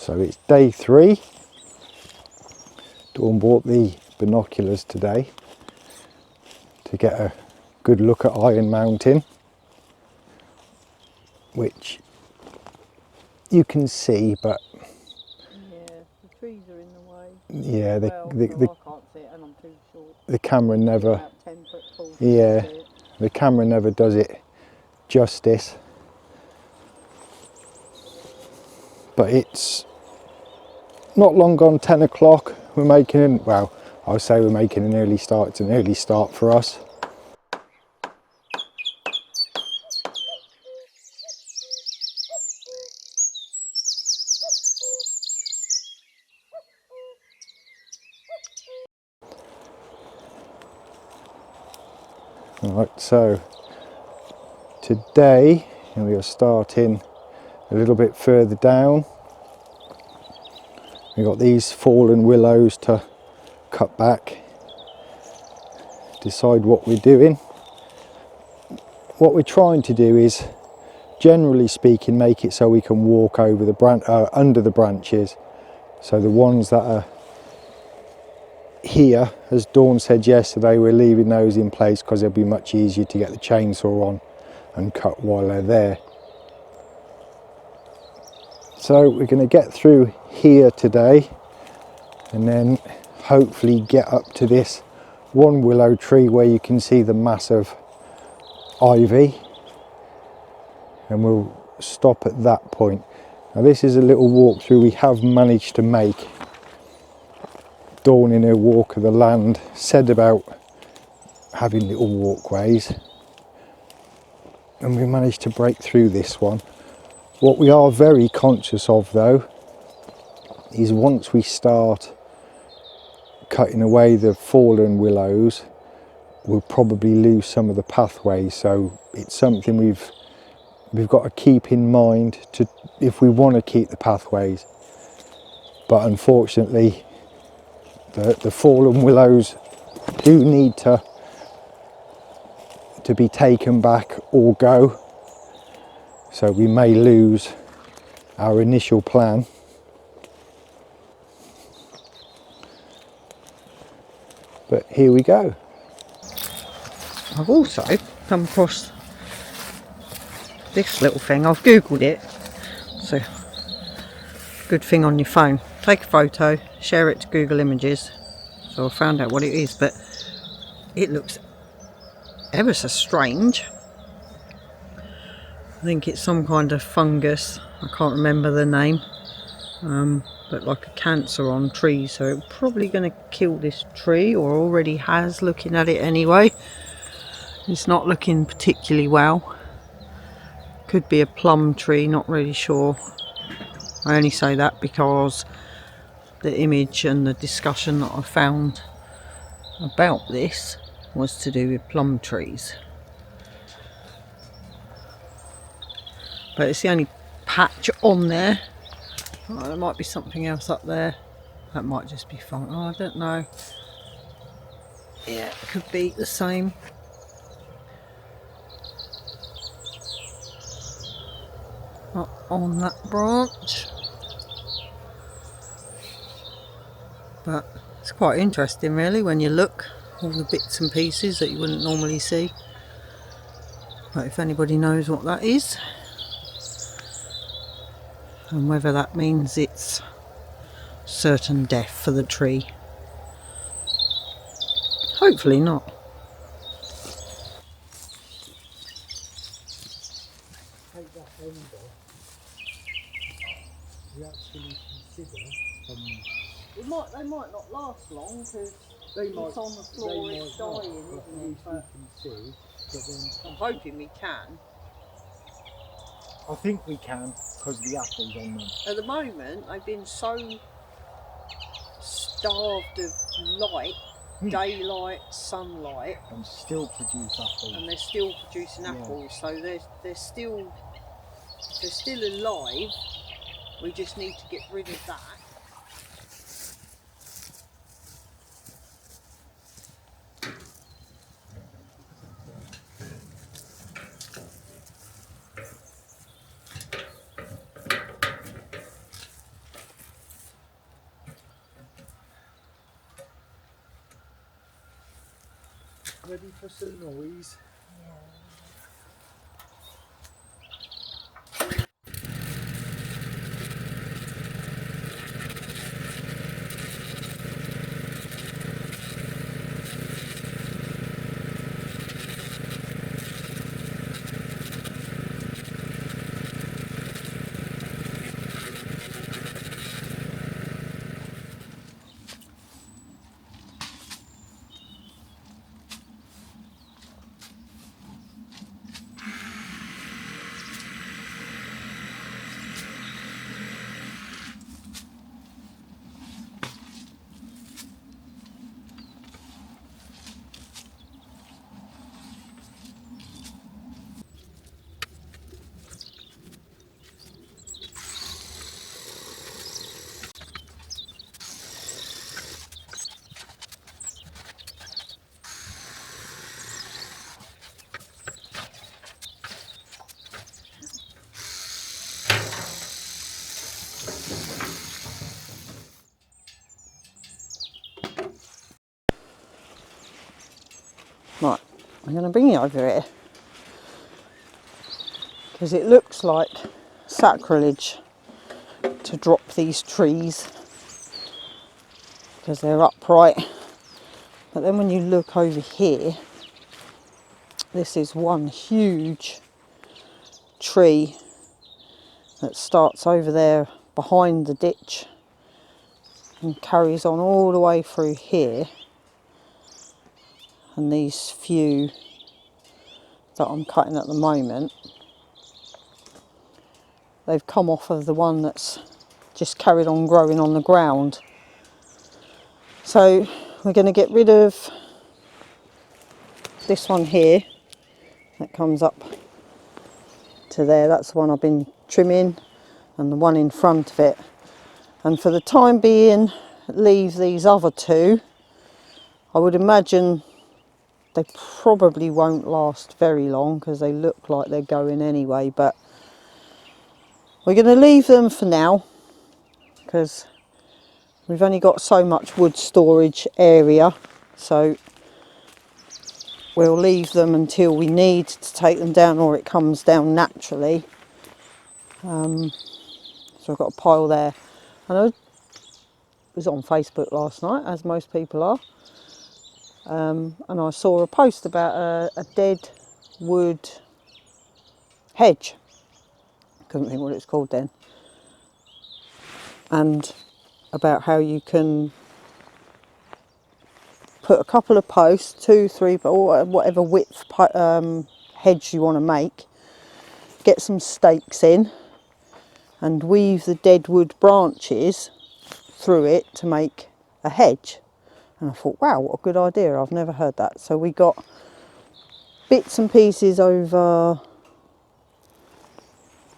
So it's day 3. Dawn bought the binoculars today to get a good look at Iron Mountain, which you can see, but yeah, the trees are in the way. Yeah, I can't see it, and I'm too short. The camera never. About 10 foot tall. Yeah, the camera never does it justice. But it's not long gone 10 o'clock. We're making, well, I'll say we're making an early start. It's an early start for us. Right, so today we are starting a little bit further down. We've got these fallen willows to cut back, decide what we're doing. What we're trying to do is, generally speaking, make it so we can walk over the under the branches. So the ones that are here, as Dawn said yesterday, we're leaving those in place because they'll be much easier to get the chainsaw on and cut while they're there. So we're going to get through here today and then hopefully get up to this one willow tree where you can see the massive ivy, and we'll stop at that point. Now this is a little walkthrough we have managed to make. Dawn, in her walk of the land, said about having little walkways, and we managed to break through this one. What we are very conscious of though is once we start cutting away the fallen willows, we'll probably lose some of the pathways. So it's something we've got to keep in mind to, if we want to keep the pathways. But unfortunately the fallen willows do need to be taken back or go, so we may lose our initial plan. But here we go. I've also come across this little thing. I've googled it. So good thing on your phone. Take a photo, share it to Google Images. So I found out what it is, but it looks ever so strange. I think it's some kind of fungus. I can't remember the name. But like a cancer on trees, so it's probably going to kill this tree, or already has, looking at it anyway. It's not looking particularly well. Could be a plum tree, not really sure. I only say that because the image and the discussion that I found about this was to do with plum trees. But it's the only patch on there. Oh, there might be something else up there. That might just be fun. Oh, I don't know. Yeah, it could be the same. Not on that branch. But it's quite interesting really when you look, all the bits and pieces that you wouldn't normally see. But if anybody knows what that is, and whether that means it's certain death for the tree. Hopefully not. Take that end off. We actually consider They might not last long because it's on the floor, it's dying, isn't it? But we can see, but then I'm hoping we can. I think we can, because the apples on them. At the moment, they've been so starved of light, daylight, sunlight, And still produce apples. and they're still producing apples. So they're still alive. We just need to get rid of that. Ready for some noise? Right, I'm going to bring you over here because it looks like sacrilege to drop these trees because they're upright. But then when you look over here, this is one huge tree that starts over there behind the ditch and carries on all the way through here. And these few that I'm cutting at the moment, they've come off of the one that's just carried on growing on the ground. So we're going to get rid of this one here that comes up to there. That's the one I've been trimming, and the one in front of it. And for the time being, leave these other two. I would imagine they probably won't last very long because they look like they're going anyway, but we're going to leave them for now because we've only got so much wood storage area, so we'll leave them until we need to take them down or it comes down naturally. So I've got a pile there. And I was on Facebook last night, as most people are, and I saw a post about a dead wood hedge. Couldn't think what it's called then. And about how you can put a couple of posts, 2, 3, or whatever width hedge you want to make, get some stakes in and weave the dead wood branches through it to make a hedge. And I thought, wow, what a good idea, I've never heard that. So we got bits and pieces over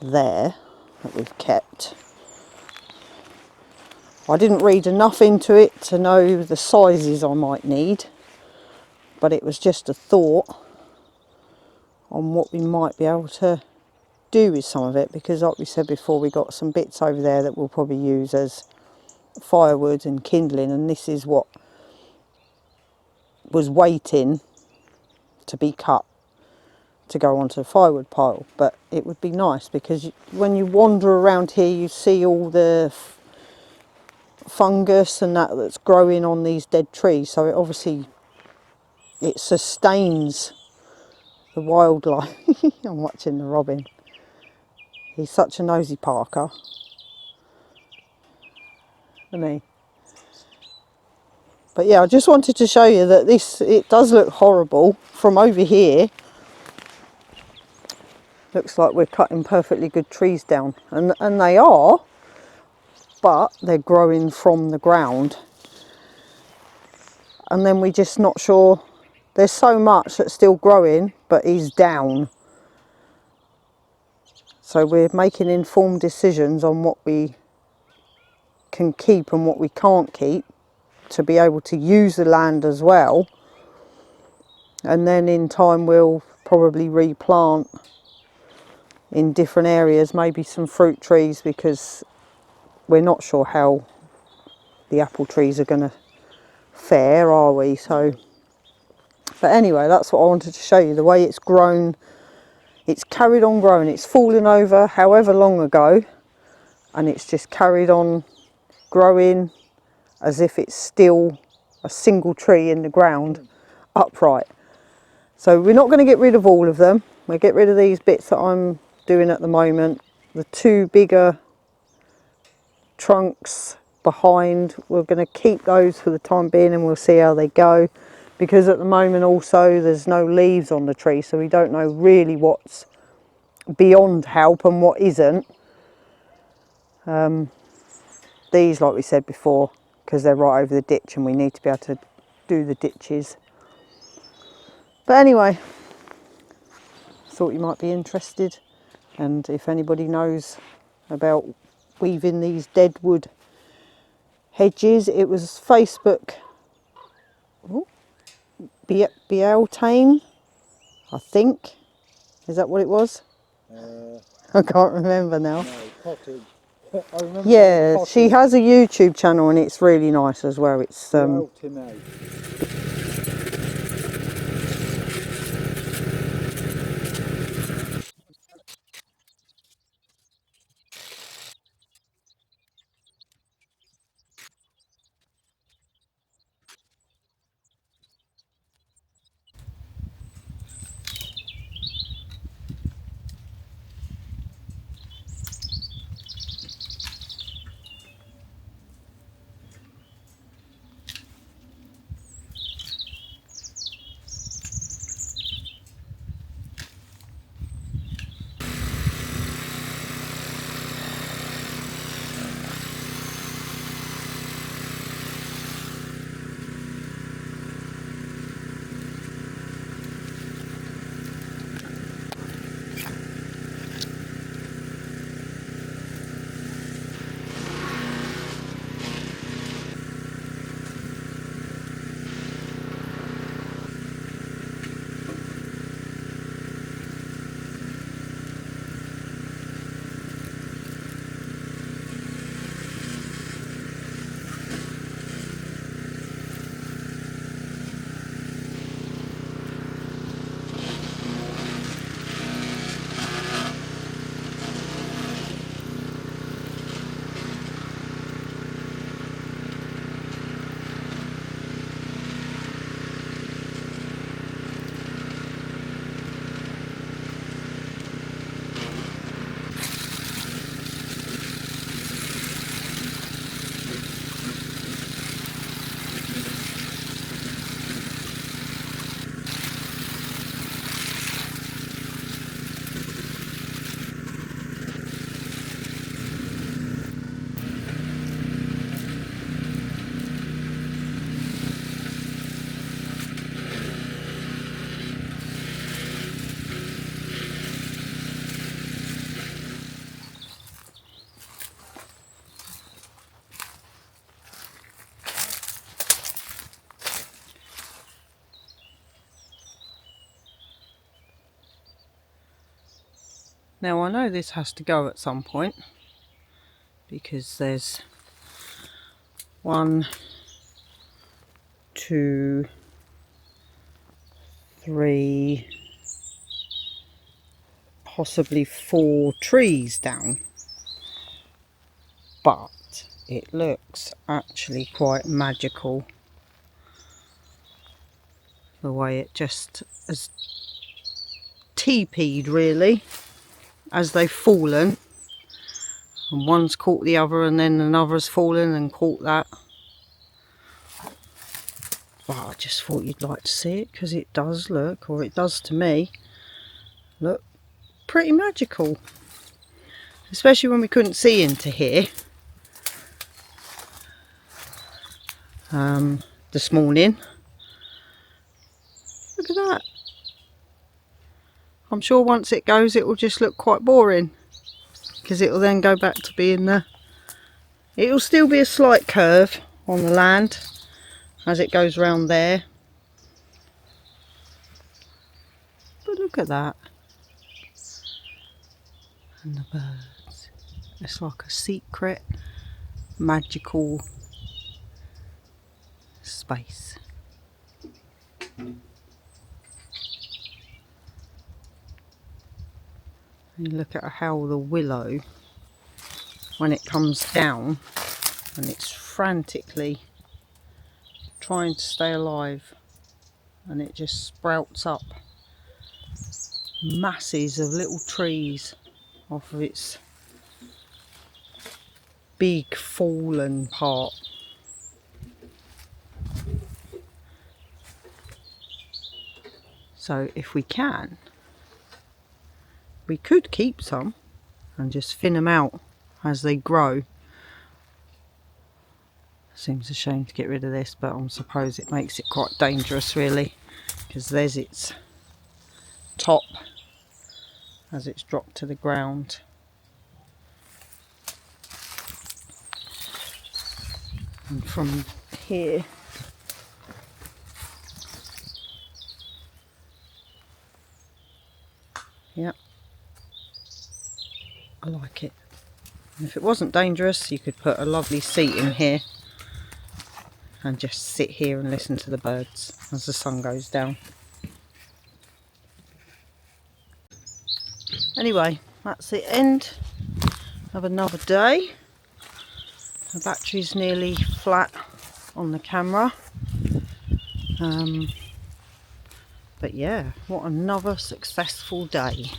there that we've kept. I didn't read enough into it to know the sizes I might need, but it was just a thought on what we might be able to do with some of it, because like we said before, we got some bits over there that we'll probably use as firewood and kindling, and this is what was waiting to be cut to go onto the firewood pile. But it would be nice because when you wander around here you see all the fungus and that's growing on these dead trees, so it obviously it sustains the wildlife. I'm watching the robin, he's such a nosy Parker, isn't he? But yeah, I just wanted to show you that it does look horrible from over here. Looks like we're cutting perfectly good trees down, and they are, but they're growing from the ground. And then we're just not sure, there's so much that's still growing but is down. So we're making informed decisions on what we can keep and what we can't keep to be able to use the land as well. And then in time we'll probably replant in different areas, maybe some fruit trees, because we're not sure how the apple trees are going to fare, are we? So But anyway, that's what I wanted to show you, the way it's grown. It's carried on growing. It's fallen over however long ago, and it's just carried on growing as if it's still a single tree in the ground, upright. So we're not going to get rid of all of them. We'll get rid of these bits that I'm doing at the moment. The two bigger trunks behind, we're going to keep those for the time being, and we'll see how they go, because at the moment also there's no leaves on the tree, so we don't know really what's beyond help and what isn't. These, like we said before, because they're right over the ditch and we need to be able to do the ditches. But anyway, thought you might be interested, and if anybody knows about weaving these dead wood hedges, it was Facebook. Bieltane, I think. Is that what it was? I can't remember now. No, cottage. I remember. Yeah, she has a YouTube channel and it's really nice as well. It's now I know this has to go at some point, because there's 1, 2, 3, possibly 4 trees down, but it looks actually quite magical the way it just has teepeed really as they've fallen, and one's caught the other and then another's fallen and caught that. But I just thought you'd like to see it, because it does look, or it does to me, look pretty magical, especially when we couldn't see into here this morning. Look at that. I'm sure once it goes it will just look quite boring, because it will then go back to being it will still be a slight curve on the land as it goes round there, but look at that. And the birds, it's like a secret magical space. You look at how the willow, when it comes down and it's frantically trying to stay alive, and it just sprouts up masses of little trees off of its big fallen part. So if we can, we could keep some and just thin them out as they grow. Seems a shame to get rid of this, but I suppose it makes it quite dangerous really, because there's its top as it's dropped to the ground. And from here, yep, I like it. And if it wasn't dangerous, you could put a lovely seat in here and just sit here and listen to the birds as the sun goes down. Anyway, that's the end of another day. The battery's nearly flat on the camera. But yeah, what another successful day.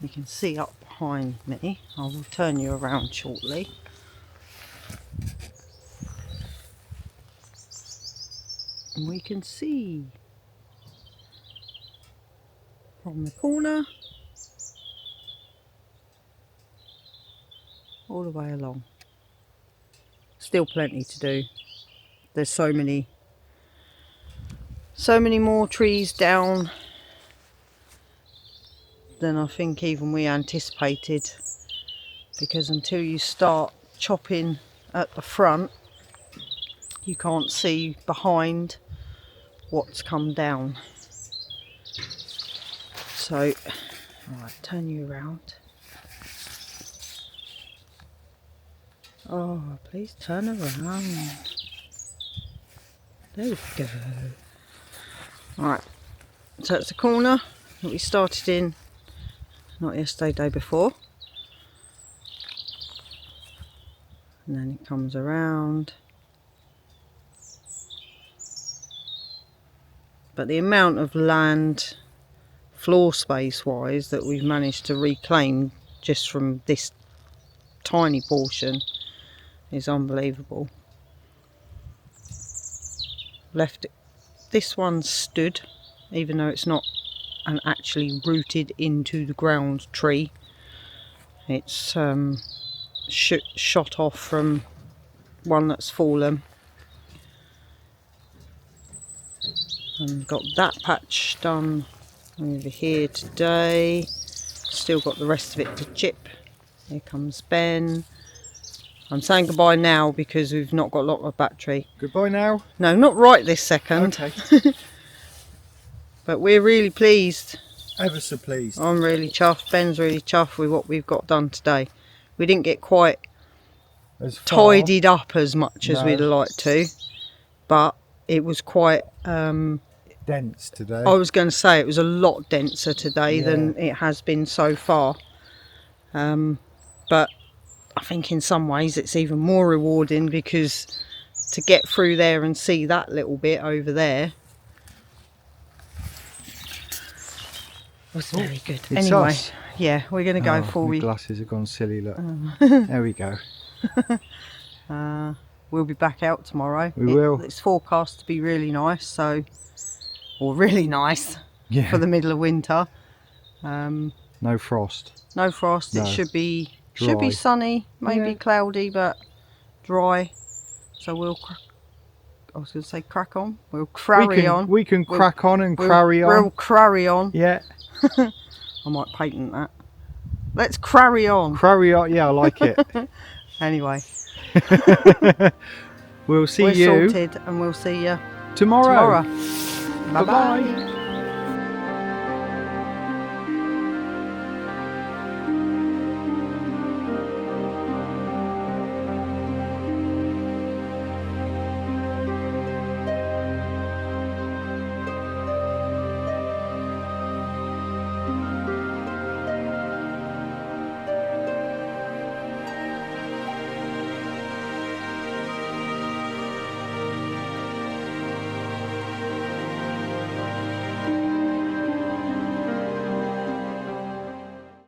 You can see up behind me. I will turn you around shortly. And we can see from the corner all the way along. Still plenty to do. There's so many more trees down than I think even we anticipated, because until you start chopping at the front, you can't see behind what's come down. So, alright, turn you around. Oh, please turn around. There we go. Alright, so it's the corner that we started in, not yesterday, day before. And then it comes around. But the amount of land, floor space wise, that we've managed to reclaim just from this tiny portion is unbelievable. Left this one stood, even though it's not an actually rooted into the ground tree. It's shot off from one that's fallen. And got that patch done over here today. Still got the rest of it to chip. Here comes Ben. I'm saying goodbye now because we've not got a lot of battery. Goodbye now? No, not right this second. Okay. But we're really pleased. Ever so pleased. I'm really chuffed. Ben's really chuffed with what we've got done today. We didn't get quite as tidied up as much as we'd like to, but it was quite dense today. I was going to say it was a lot denser today than it has been so far. But I think in some ways it's even more rewarding, because to get through there and see that little bit over there was very good. Anyway, yeah, we're going to go before my glasses have gone silly, look. There we go. We'll be back out tomorrow. We will. It's forecast to be really nice, so, or really nice for the middle of winter. No frost. No frost. No. It should be Dry. sunny, maybe cloudy, but dry. So we'll. I was going to say crack on. We'll carry on. We can crack on and carry on. We'll carry on. Yeah. I might patent that. Let's carry on. Carry on. Yeah, I like it. Anyway. We'll see We're you sorted, and we'll see you tomorrow. Bye bye.